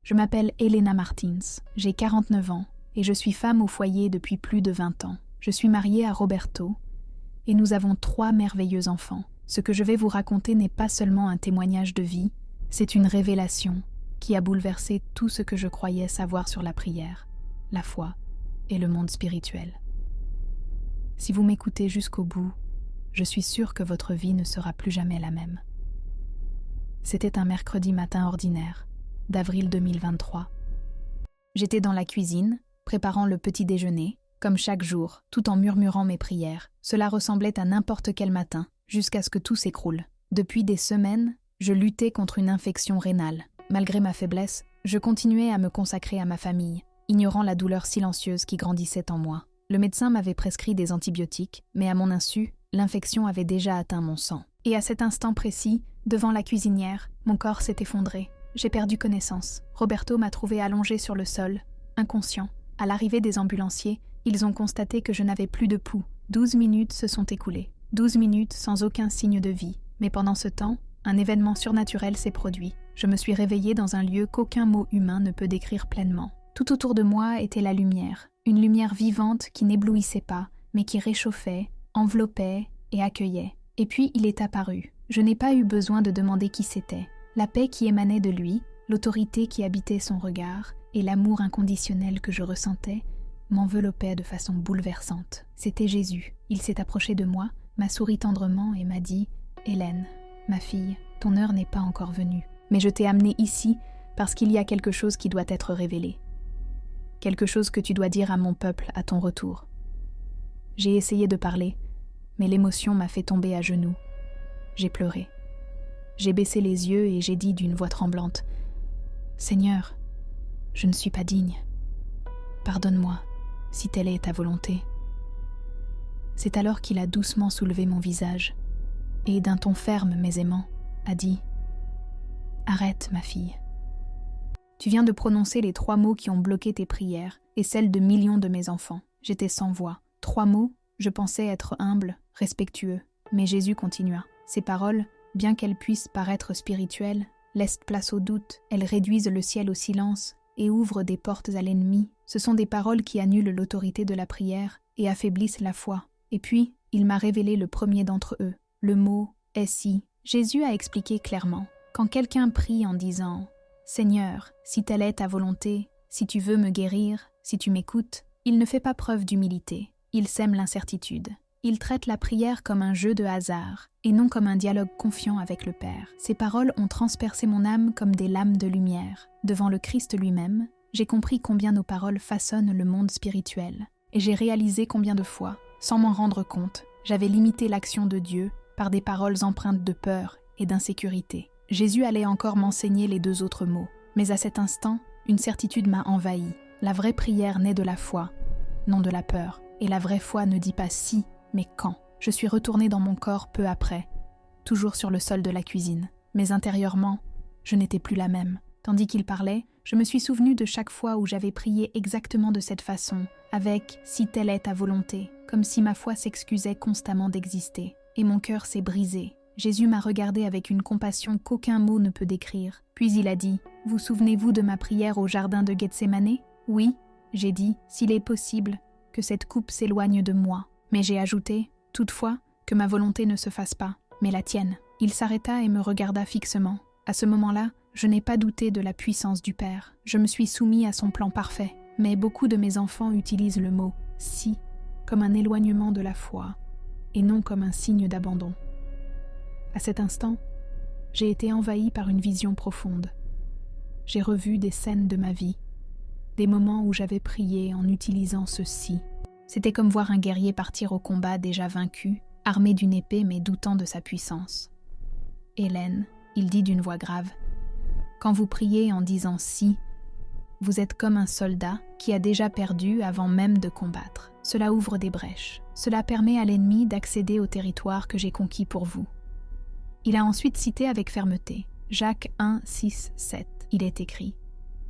Je m'appelle Elena Martins, j'ai 49 ans et je suis femme au foyer depuis plus de 20 ans. Je suis mariée à Roberto et nous avons 3 merveilleux enfants. Ce que je vais vous raconter n'est pas seulement un témoignage de vie, c'est une révélation qui a bouleversé tout ce que je croyais savoir sur la prière, la foi et le monde spirituel. Si vous m'écoutez jusqu'au bout, je suis sûre que votre vie ne sera plus jamais la même. C'était un mercredi matin ordinaire, d'avril 2023. J'étais dans la cuisine, préparant le petit déjeuner, comme chaque jour, tout en murmurant mes prières. Cela ressemblait à n'importe quel matin, jusqu'à ce que tout s'écroule. Depuis des semaines, je luttais contre une infection rénale. Malgré ma faiblesse, je continuais à me consacrer à ma famille, ignorant la douleur silencieuse qui grandissait en moi. Le médecin m'avait prescrit des antibiotiques, mais à mon insu, l'infection avait déjà atteint mon sang. Et à cet instant précis, devant la cuisinière, mon corps s'est effondré. J'ai perdu connaissance. Roberto m'a trouvé allongé sur le sol, inconscient. À l'arrivée des ambulanciers, ils ont constaté que je n'avais plus de pouls. 12 minutes se sont écoulées. 12 minutes sans aucun signe de vie. Mais pendant ce temps, un événement surnaturel s'est produit. Je me suis réveillée dans un lieu qu'aucun mot humain ne peut décrire pleinement. Tout autour de moi était la lumière. Une lumière vivante qui n'éblouissait pas, mais qui réchauffait, enveloppait et accueillait. Et puis il est apparu. Je n'ai pas eu besoin de demander qui c'était. La paix qui émanait de lui, l'autorité qui habitait son regard et l'amour inconditionnel que je ressentais m'enveloppaient de façon bouleversante. C'était Jésus. Il s'est approché de moi, m'a souri tendrement et m'a dit « Hélène, ma fille, ton heure n'est pas encore venue. Mais je t'ai amenée ici parce qu'il y a quelque chose qui doit être révélé. Quelque chose que tu dois dire à mon peuple à ton retour. » J'ai essayé de parler, mais l'émotion m'a fait tomber à genoux. J'ai pleuré. J'ai baissé les yeux et j'ai dit d'une voix tremblante « Seigneur, je ne suis pas digne. Pardonne-moi, si telle est ta volonté. » C'est alors qu'il a doucement soulevé mon visage et, d'un ton ferme mais aimant, a dit « Arrête, ma fille. Tu viens de prononcer les 3 mots qui ont bloqué tes prières et celles de millions de mes enfants. J'étais sans voix. 3 mots, je pensais être humble, respectueux. Mais Jésus continua. Ces paroles, bien qu'elles puissent paraître spirituelles, laissent place au doute, elles réduisent le ciel au silence et ouvrent des portes à l'ennemi. Ce sont des paroles qui annulent l'autorité de la prière et affaiblissent la foi. Et puis, il m'a révélé le premier d'entre eux, le mot « si ». Jésus a expliqué clairement, quand quelqu'un prie en disant « Seigneur, si telle est ta volonté, si tu veux me guérir, si tu m'écoutes », il ne fait pas preuve d'humilité, il sème l'incertitude. Il traite la prière comme un jeu de hasard et non comme un dialogue confiant avec le Père. Ces paroles ont transpercé mon âme comme des lames de lumière. Devant le Christ lui-même, j'ai compris combien nos paroles façonnent le monde spirituel. Et j'ai réalisé combien de fois, sans m'en rendre compte, j'avais limité l'action de Dieu par des paroles empreintes de peur et d'insécurité. Jésus allait encore m'enseigner les 2 autres mots. Mais à cet instant, une certitude m'a envahi. La vraie prière naît de la foi, non de la peur. Et la vraie foi ne dit pas si, mais quand. Je suis retournée dans mon corps peu après, toujours sur le sol de la cuisine. Mais intérieurement, je n'étais plus la même. Tandis qu'il parlait, je me suis souvenue de chaque fois où j'avais prié exactement de cette façon, avec « si telle est ta volonté », comme si ma foi s'excusait constamment d'exister. Et mon cœur s'est brisé. Jésus m'a regardé avec une compassion qu'aucun mot ne peut décrire. Puis il a dit « Vous souvenez-vous de ma prière au jardin de Gethsémanée » ? Oui, j'ai dit « S'il est possible, que cette coupe s'éloigne de moi. » Mais j'ai ajouté, toutefois, que ma volonté ne se fasse pas, mais la tienne. Il s'arrêta et me regarda fixement. À ce moment-là, je n'ai pas douté de la puissance du Père. Je me suis soumis à son plan parfait. Mais beaucoup de mes enfants utilisent le mot « si » comme un éloignement de la foi, et non comme un signe d'abandon. À cet instant, j'ai été envahie par une vision profonde. J'ai revu des scènes de ma vie, des moments où j'avais prié en utilisant ce « si ». C'était comme voir un guerrier partir au combat déjà vaincu, armé d'une épée mais doutant de sa puissance. « Hélène, il dit d'une voix grave, quand vous priez en disant « si », vous êtes comme un soldat qui a déjà perdu avant même de combattre. Cela ouvre des brèches. Cela permet à l'ennemi d'accéder au territoire que j'ai conquis pour vous. » Il a ensuite cité avec fermeté. Jacques 1, 6, 7. Il est écrit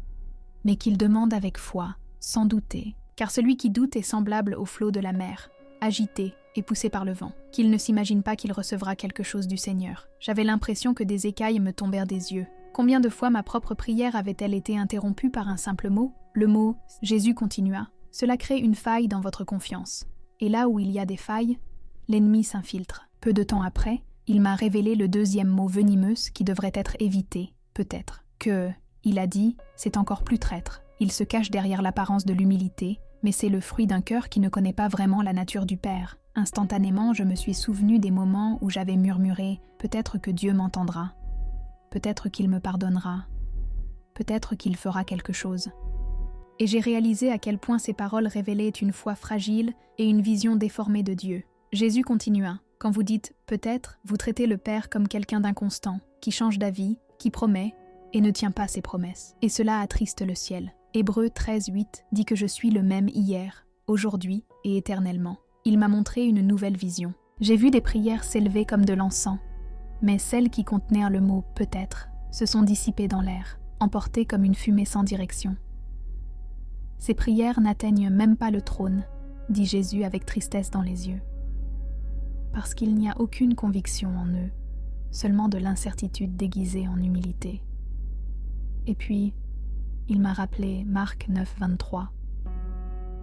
« Mais qu'il demande avec foi, sans douter, car celui qui doute est semblable au flot de la mer, agité et poussé par le vent, qu'il ne s'imagine pas qu'il recevra quelque chose du Seigneur. » J'avais l'impression que des écailles me tombèrent des yeux. Combien de fois ma propre prière avait-elle été interrompue par un simple mot? Le mot « Jésus » continua. Cela crée une faille dans votre confiance. Et là où il y a des failles, l'ennemi s'infiltre. Peu de temps après, il m'a révélé le deuxième mot venimeuse qui devrait être évité, peut-être. Que, il a dit, c'est encore plus traître. Il se cache derrière l'apparence de l'humilité, mais c'est le fruit d'un cœur qui ne connaît pas vraiment la nature du Père. Instantanément, je me suis souvenu des moments où j'avais murmuré « Peut-être que Dieu m'entendra. Peut-être qu'il me pardonnera. Peut-être qu'il fera quelque chose. » Et j'ai réalisé à quel point ces paroles révélaient une foi fragile et une vision déformée de Dieu. Jésus continua. Quand vous dites « peut-être », vous traitez le Père comme quelqu'un d'inconstant, qui change d'avis, qui promet et ne tient pas ses promesses. Et cela attriste le ciel. Hébreux 13:8 dit que je suis le même hier, aujourd'hui et éternellement. Il m'a montré une nouvelle vision. J'ai vu des prières s'élever comme de l'encens, mais celles qui contenaient le mot « peut-être » se sont dissipées dans l'air, emportées comme une fumée sans direction. Ces prières n'atteignent même pas le trône, dit Jésus avec tristesse dans les yeux. Parce qu'il n'y a aucune conviction en eux, seulement de l'incertitude déguisée en humilité. Et puis, il m'a rappelé Marc 9:23.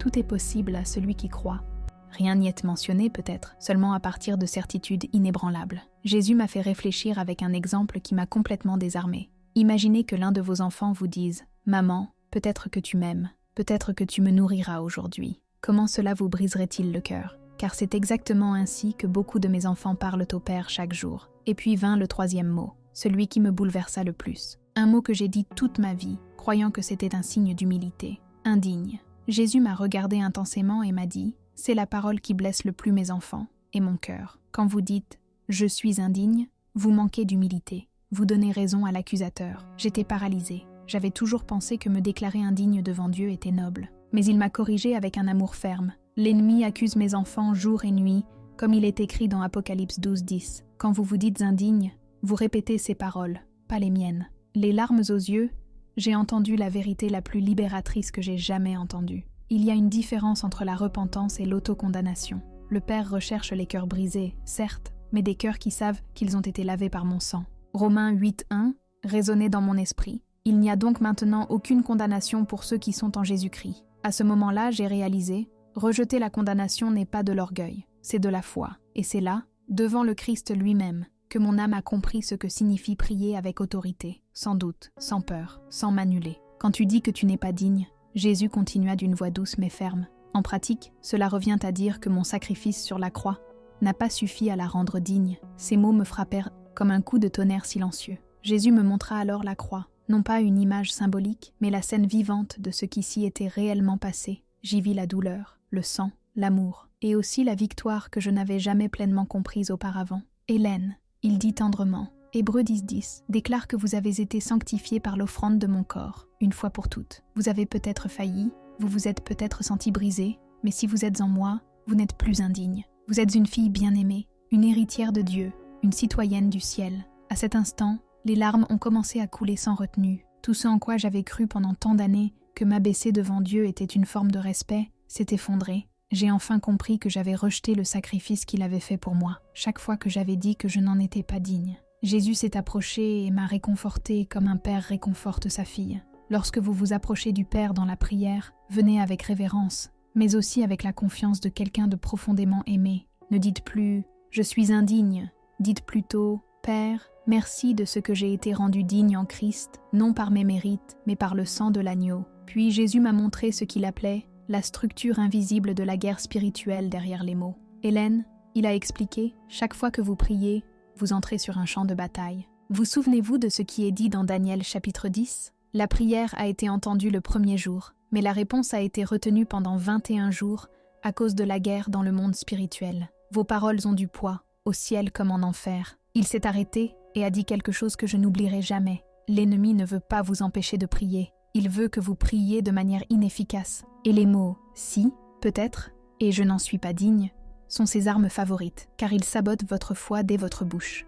Tout est possible à celui qui croit. Rien n'y est mentionné peut-être, seulement à partir de certitudes inébranlables. Jésus m'a fait réfléchir avec un exemple qui m'a complètement désarmé. Imaginez que l'un de vos enfants vous dise « Maman, peut-être que tu m'aimes, peut-être que tu me nourriras aujourd'hui. » Comment cela vous briserait-il le cœur? Car c'est exactement ainsi que beaucoup de mes enfants parlent au Père chaque jour. Et puis vint le troisième mot, celui qui me bouleversa le plus. Un mot que j'ai dit toute ma vie, croyant que c'était un signe d'humilité. Indigne. Jésus m'a regardé intensément et m'a dit « C'est la parole qui blesse le plus mes enfants et mon cœur. Quand vous dites « Je suis indigne », vous manquez d'humilité. Vous donnez raison à l'accusateur. J'étais paralysée. J'avais toujours pensé que me déclarer indigne devant Dieu était noble. Mais il m'a corrigé avec un amour ferme. L'ennemi accuse mes enfants jour et nuit, comme il est écrit dans Apocalypse 12:10. Quand vous vous dites indigne, vous répétez ces paroles, pas les miennes. Les larmes aux yeux, j'ai entendu la vérité la plus libératrice que j'ai jamais entendue. Il y a une différence entre la repentance et l'autocondamnation. Le Père recherche les cœurs brisés, certes, mais des cœurs qui savent qu'ils ont été lavés par mon sang. Romains 8:1 résonnait dans mon esprit. Il n'y a donc maintenant aucune condamnation pour ceux qui sont en Jésus-Christ. À ce moment-là, j'ai réalisé, rejeter la condamnation n'est pas de l'orgueil, c'est de la foi. Et c'est là, devant le Christ lui-même, que mon âme a compris ce que signifie prier avec autorité, sans doute, sans peur, sans m'annuler. Quand tu dis que tu n'es pas digne, Jésus continua d'une voix douce mais ferme. En pratique, cela revient à dire que mon sacrifice sur la croix n'a pas suffi à la rendre digne. Ces mots me frappèrent comme un coup de tonnerre silencieux. Jésus me montra alors la croix, non pas une image symbolique, mais la scène vivante de ce qui s'y était réellement passé. J'y vis la douleur, le sang, l'amour, et aussi la victoire que je n'avais jamais pleinement comprise auparavant. Hélène, il dit tendrement, Hébreux 10:10 déclare que vous avez été sanctifiés par l'offrande de mon corps, une fois pour toutes. Vous avez peut-être failli, vous vous êtes peut-être senti brisé, mais si vous êtes en moi, vous n'êtes plus indigne. Vous êtes une fille bien-aimée, une héritière de Dieu, une citoyenne du ciel. À cet instant, les larmes ont commencé à couler sans retenue. Tout ce en quoi j'avais cru pendant tant d'années que m'abaisser devant Dieu était une forme de respect s'est effondré. J'ai enfin compris que j'avais rejeté le sacrifice qu'il avait fait pour moi, chaque fois que j'avais dit que je n'en étais pas digne. Jésus s'est approché et m'a réconforté comme un père réconforte sa fille. Lorsque vous vous approchez du Père dans la prière, venez avec révérence, mais aussi avec la confiance de quelqu'un de profondément aimé. Ne dites plus « Je suis indigne », dites plutôt « Père, merci de ce que j'ai été rendu digne en Christ, non par mes mérites, mais par le sang de l'agneau. » Puis Jésus m'a montré ce qu'il appelait la structure invisible de la guerre spirituelle derrière les mots. Hélène, il a expliqué, chaque fois que vous priez, vous entrez sur un champ de bataille. Vous souvenez-vous de ce qui est dit dans Daniel chapitre 10 ? La prière a été entendue le premier jour, mais la réponse a été retenue pendant 21 jours à cause de la guerre dans le monde spirituel. Vos paroles ont du poids, au ciel comme en enfer. Il s'est arrêté et a dit quelque chose que je n'oublierai jamais. L'ennemi ne veut pas vous empêcher de prier. Il veut que vous priez de manière inefficace. Et les mots « si »,« peut-être » et « je n'en suis pas digne » sont ses armes favorites, car ils sabotent votre foi dès votre bouche.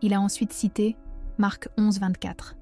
Il a ensuite cité Marc 11:24.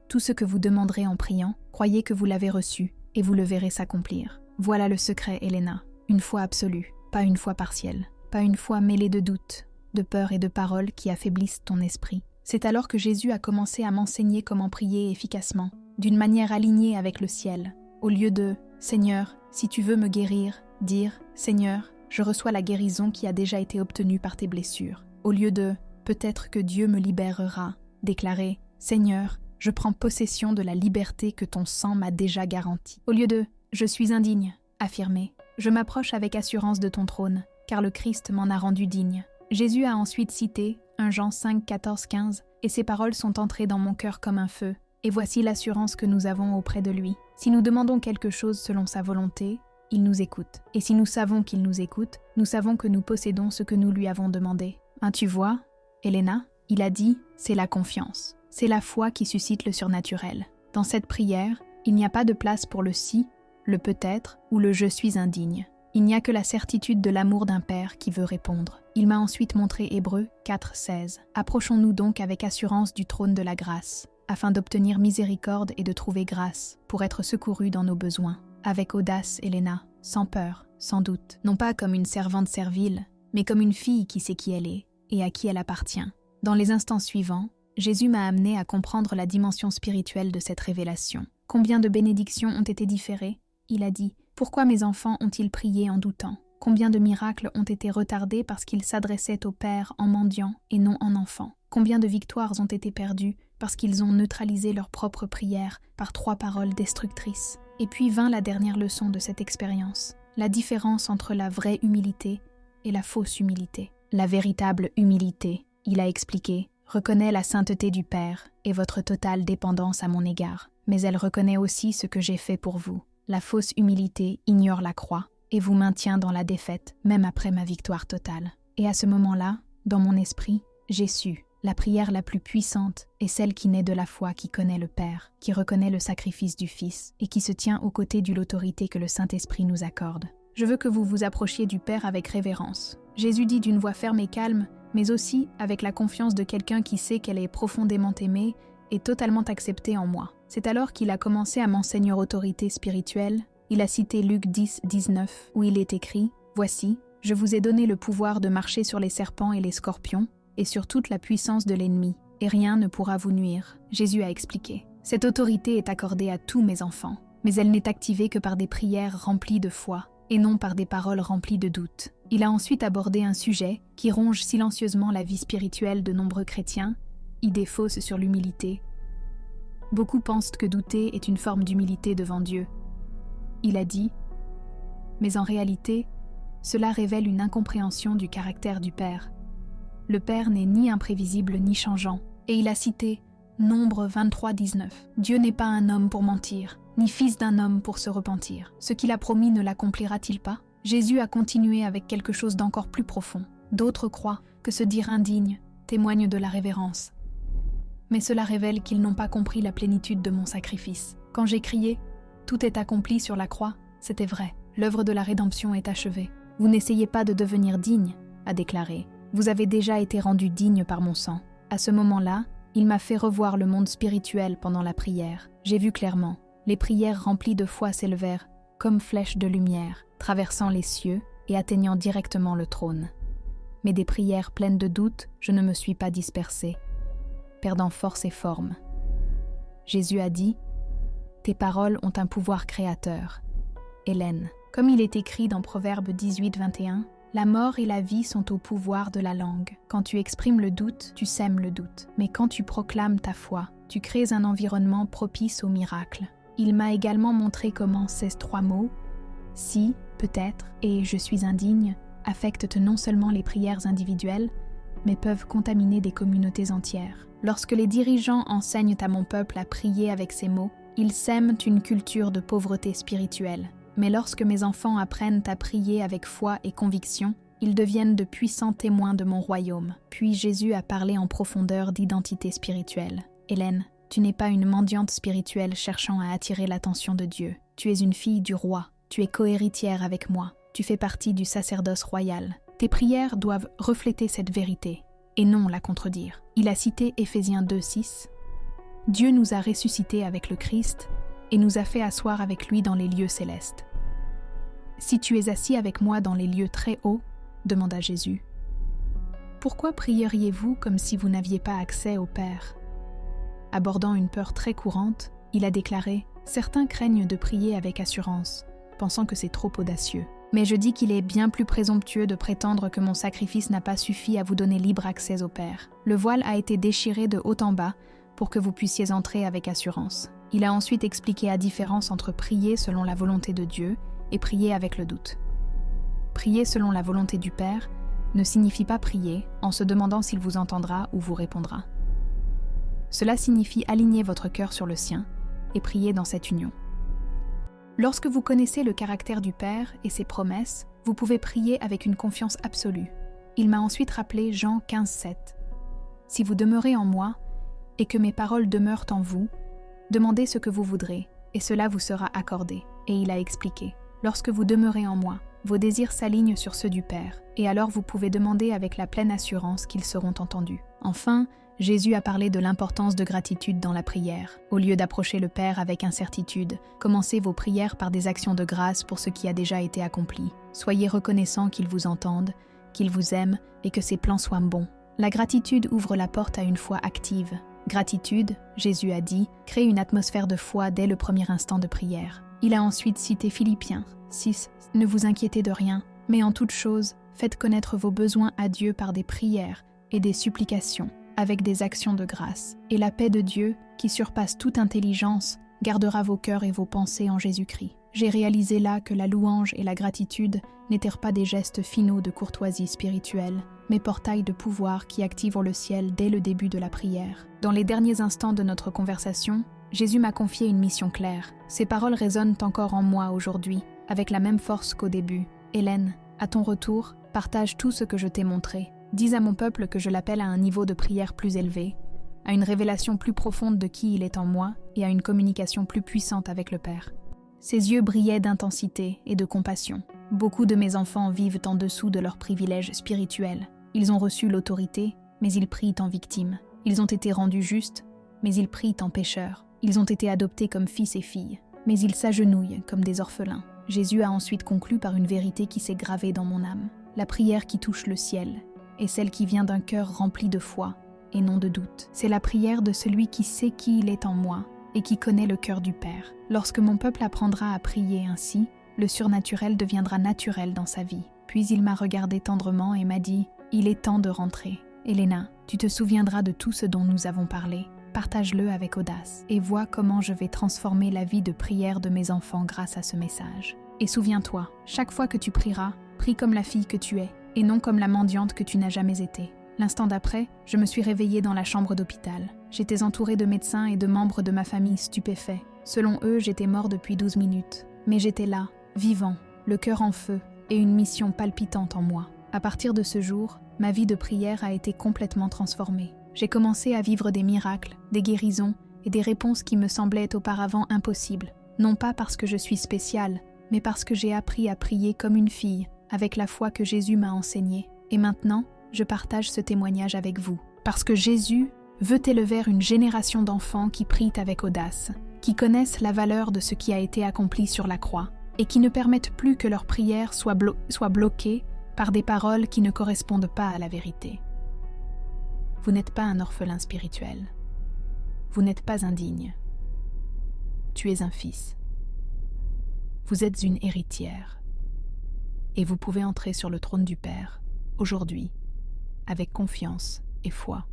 Tout ce que vous demanderez en priant, croyez que vous l'avez reçu, et vous le verrez s'accomplir. Voilà le secret, Helena. Une foi absolue, pas une foi partielle, pas une foi mêlée de doutes, de peur et de paroles qui affaiblissent ton esprit. C'est alors que Jésus a commencé à m'enseigner comment prier efficacement, d'une manière alignée avec le ciel. Au lieu de « Seigneur, si tu veux me guérir », dire « Seigneur, je reçois la guérison qui a déjà été obtenue par tes blessures ». Au lieu de « Peut-être que Dieu me libérera », déclarer « Seigneur, je prends possession de la liberté que ton sang m'a déjà garantie ». Au lieu de « Je suis indigne », affirmer « Je m'approche avec assurance de ton trône, car le Christ m'en a rendu digne ». Jésus a ensuite cité 1 Jean 5, 14, 15 « Et ces paroles sont entrées dans mon cœur comme un feu, et voici l'assurance que nous avons auprès de lui. Si nous demandons quelque chose selon sa volonté, il nous écoute. Et si nous savons qu'il nous écoute, nous savons que nous possédons ce que nous lui avons demandé. » Tu vois, Elena, il a dit « C'est la confiance. C'est la foi qui suscite le surnaturel. » Dans cette prière, il n'y a pas de place pour le « si », le « peut-être » ou le « je suis indigne ». Il n'y a que la certitude de l'amour d'un père qui veut répondre. Il m'a ensuite montré Hébreux 4, 16. « Approchons-nous donc avec assurance du trône de la grâce, afin d'obtenir miséricorde et de trouver grâce, pour être secourus dans nos besoins. Avec audace, Elena, sans peur, sans doute, non pas comme une servante servile, mais comme une fille qui sait qui elle est et à qui elle appartient. » Dans les instants suivants, Jésus m'a amené à comprendre la dimension spirituelle de cette révélation. Combien de bénédictions ont été différées ? Il a dit « Pourquoi mes enfants ont-ils prié en doutant ? Combien de miracles ont été retardés parce qu'ils s'adressaient au Père en mendiant et non en enfants ? Combien de victoires ont été perdues parce qu'ils ont neutralisé leur propre prière par 3 paroles destructrices ? Et puis vint la dernière leçon de cette expérience, la différence entre la vraie humilité et la fausse humilité. La véritable humilité, il a expliqué, reconnaît la sainteté du Père et votre totale dépendance à mon égard, mais elle reconnaît aussi ce que j'ai fait pour vous. La fausse humilité ignore la croix et vous maintient dans la défaite, même après ma victoire totale. Et à ce moment-là, dans mon esprit, j'ai su, la prière la plus puissante est celle qui naît de la foi qui connaît le Père, qui reconnaît le sacrifice du Fils et qui se tient aux côtés de l'autorité que le Saint-Esprit nous accorde. Je veux que vous vous approchiez du Père avec révérence. Jésus dit d'une voix ferme et calme, mais aussi avec la confiance de quelqu'un qui sait qu'elle est profondément aimée et totalement acceptée en moi. C'est alors qu'il a commencé à m'enseigner autorité spirituelle. Il a cité Luc 10, 19, où il est écrit « Voici, je vous ai donné le pouvoir de marcher sur les serpents et les scorpions, et sur toute la puissance de l'ennemi, et rien ne pourra vous nuire. » Jésus a expliqué. Cette autorité est accordée à tous mes enfants, mais elle n'est activée que par des prières remplies de foi, et non par des paroles remplies de doute. Il a ensuite abordé un sujet qui ronge silencieusement la vie spirituelle de nombreux chrétiens, idée fausse sur l'humilité. Beaucoup pensent que douter est une forme d'humilité devant Dieu. Il a dit, mais en réalité, cela révèle une incompréhension du caractère du Père. Le Père n'est ni imprévisible ni changeant, et il a cité Nombre 23, 19. Dieu n'est pas un homme pour mentir, ni fils d'un homme pour se repentir. Ce qu'il a promis ne l'accomplira-t-il pas ? Jésus a continué avec quelque chose d'encore plus profond. D'autres croient que se dire indigne témoigne de la révérence. Mais cela révèle qu'ils n'ont pas compris la plénitude de mon sacrifice. Quand j'ai crié « Tout est accompli sur la croix », c'était vrai. L'œuvre de la rédemption est achevée. Vous n'essayez pas de devenir digne, a déclaré. Vous avez déjà été rendu digne par mon sang. À ce moment-là, il m'a fait revoir le monde spirituel pendant la prière. J'ai vu clairement. Les prières remplies de foi s'élevèrent comme flèches de lumière, traversant les cieux et atteignant directement le trône. Mais des prières pleines de doute, je ne me suis pas dispersée, perdant force et forme. Jésus a dit « Tes paroles ont un pouvoir créateur. » Hélène, comme il est écrit dans Proverbe 18, 21, « La mort et la vie sont au pouvoir de la langue. Quand tu exprimes le doute, tu sèmes le doute. Mais quand tu proclames ta foi, tu crées un environnement propice au miracle. » Il m'a également montré comment ces 3 mots, « si »,« peut-être » et « je suis indigne » affectent non seulement les prières individuelles, mais peuvent contaminer des communautés entières. Lorsque les dirigeants enseignent à mon peuple à prier avec ces mots, ils sèment une culture de pauvreté spirituelle. Mais lorsque mes enfants apprennent à prier avec foi et conviction, ils deviennent de puissants témoins de mon royaume. Puis Jésus a parlé en profondeur d'identité spirituelle. Hélène, tu n'es pas une mendiante spirituelle cherchant à attirer l'attention de Dieu. Tu es une fille du roi. Tu es cohéritière avec moi. Tu fais partie du sacerdoce royal. Tes prières doivent refléter cette vérité, et non la contredire. Il a cité Éphésiens 2, 6. « Dieu nous a ressuscités avec le Christ et nous a fait asseoir avec lui dans les lieux célestes. » « Si tu es assis avec moi dans les lieux très hauts, demanda Jésus, Pourquoi prieriez-vous comme si vous n'aviez pas accès au Père ? Abordant une peur très courante, il a déclaré « Certains craignent de prier avec assurance, pensant que c'est trop audacieux. Mais je dis qu'il est bien plus présomptueux de prétendre que mon sacrifice n'a pas suffi à vous donner libre accès au Père. Le voile a été déchiré de haut en bas pour que vous puissiez entrer avec assurance. » Il a ensuite expliqué la différence entre prier selon la volonté de Dieu et prier avec le doute. Prier selon la volonté du Père ne signifie pas prier en se demandant s'il vous entendra ou vous répondra. Cela signifie aligner votre cœur sur le sien et prier dans cette union. Lorsque vous connaissez le caractère du Père et ses promesses, vous pouvez prier avec une confiance absolue. Il m'a ensuite rappelé Jean 15,7. « Si vous demeurez en moi et que mes paroles demeurent en vous, demandez ce que vous voudrez, et cela vous sera accordé. » Et il a expliqué, « Lorsque vous demeurez en moi, vos désirs s'alignent sur ceux du Père, et alors vous pouvez demander avec la pleine assurance qu'ils seront entendus. » Enfin, Jésus a parlé de l'importance de gratitude dans la prière. Au lieu d'approcher le Père avec incertitude, commencez vos prières par des actions de grâce pour ce qui a déjà été accompli. Soyez reconnaissants qu'il vous entende, qu'il vous aime et que ses plans soient bons. La gratitude ouvre la porte à une foi active. Gratitude, Jésus a dit, crée une atmosphère de foi dès le premier instant de prière. Il a ensuite cité Philippiens 6. « Ne vous inquiétez de rien, mais en toute chose, faites connaître vos besoins à Dieu par des prières et des supplications, avec des actions de grâce. Et la paix de Dieu, qui surpasse toute intelligence, gardera vos cœurs et vos pensées en Jésus-Christ. » J'ai réalisé là que la louange et la gratitude n'étaient pas des gestes finaux de courtoisie spirituelle, mais portails de pouvoir qui activent le ciel dès le début de la prière. Dans les derniers instants de notre conversation, Jésus m'a confié une mission claire. Ces paroles résonnent encore en moi aujourd'hui, avec la même force qu'au début. « Hélène, à ton retour, partage tout ce que je t'ai montré. Dis à mon peuple que je l'appelle à un niveau de prière plus élevé, à une révélation plus profonde de qui il est en moi et à une communication plus puissante avec le Père. » Ses yeux brillaient d'intensité et de compassion. Beaucoup de mes enfants vivent en dessous de leurs privilèges spirituels. Ils ont reçu l'autorité, mais ils prient en victimes. Ils ont été rendus justes, mais ils prient en pécheurs. Ils ont été adoptés comme fils et filles, mais ils s'agenouillent comme des orphelins. Jésus a ensuite conclu par une vérité qui s'est gravée dans mon âme. La prière qui touche le ciel est celle qui vient d'un cœur rempli de foi et non de doute. C'est la prière de celui qui sait qui il est en moi et qui connaît le cœur du Père. Lorsque mon peuple apprendra à prier ainsi, le surnaturel deviendra naturel dans sa vie. Puis il m'a regardé tendrement et m'a dit « Il est temps de rentrer. Helena, tu te souviendras de tout ce dont nous avons parlé. Partage-le avec audace et vois comment je vais transformer la vie de prière de mes enfants grâce à ce message. Et souviens-toi, chaque fois que tu prieras, prie comme la fille que tu es et non comme la mendiante que tu n'as jamais été. » L'instant d'après, je me suis réveillée dans la chambre d'hôpital. J'étais entourée de médecins et de membres de ma famille stupéfaits. Selon eux, j'étais mort depuis 12 minutes. Mais j'étais là, vivant, le cœur en feu et une mission palpitante en moi. À partir de ce jour, ma vie de prière a été complètement transformée. J'ai commencé à vivre des miracles, des guérisons et des réponses qui me semblaient auparavant impossibles. Non pas parce que je suis spéciale, mais parce que j'ai appris à prier comme une fille, avec la foi que Jésus m'a enseignée. Et maintenant, je partage ce témoignage avec vous. Parce que Jésus veut élever une génération d'enfants qui prient avec audace, qui connaissent la valeur de ce qui a été accompli sur la croix, et qui ne permettent plus que leurs prières soient bloquées par des paroles qui ne correspondent pas à la vérité. Vous n'êtes pas un orphelin spirituel. Vous n'êtes pas indigne. Tu es un fils. Vous êtes une héritière. Et vous pouvez entrer sur le trône du Père, aujourd'hui, avec confiance et foi.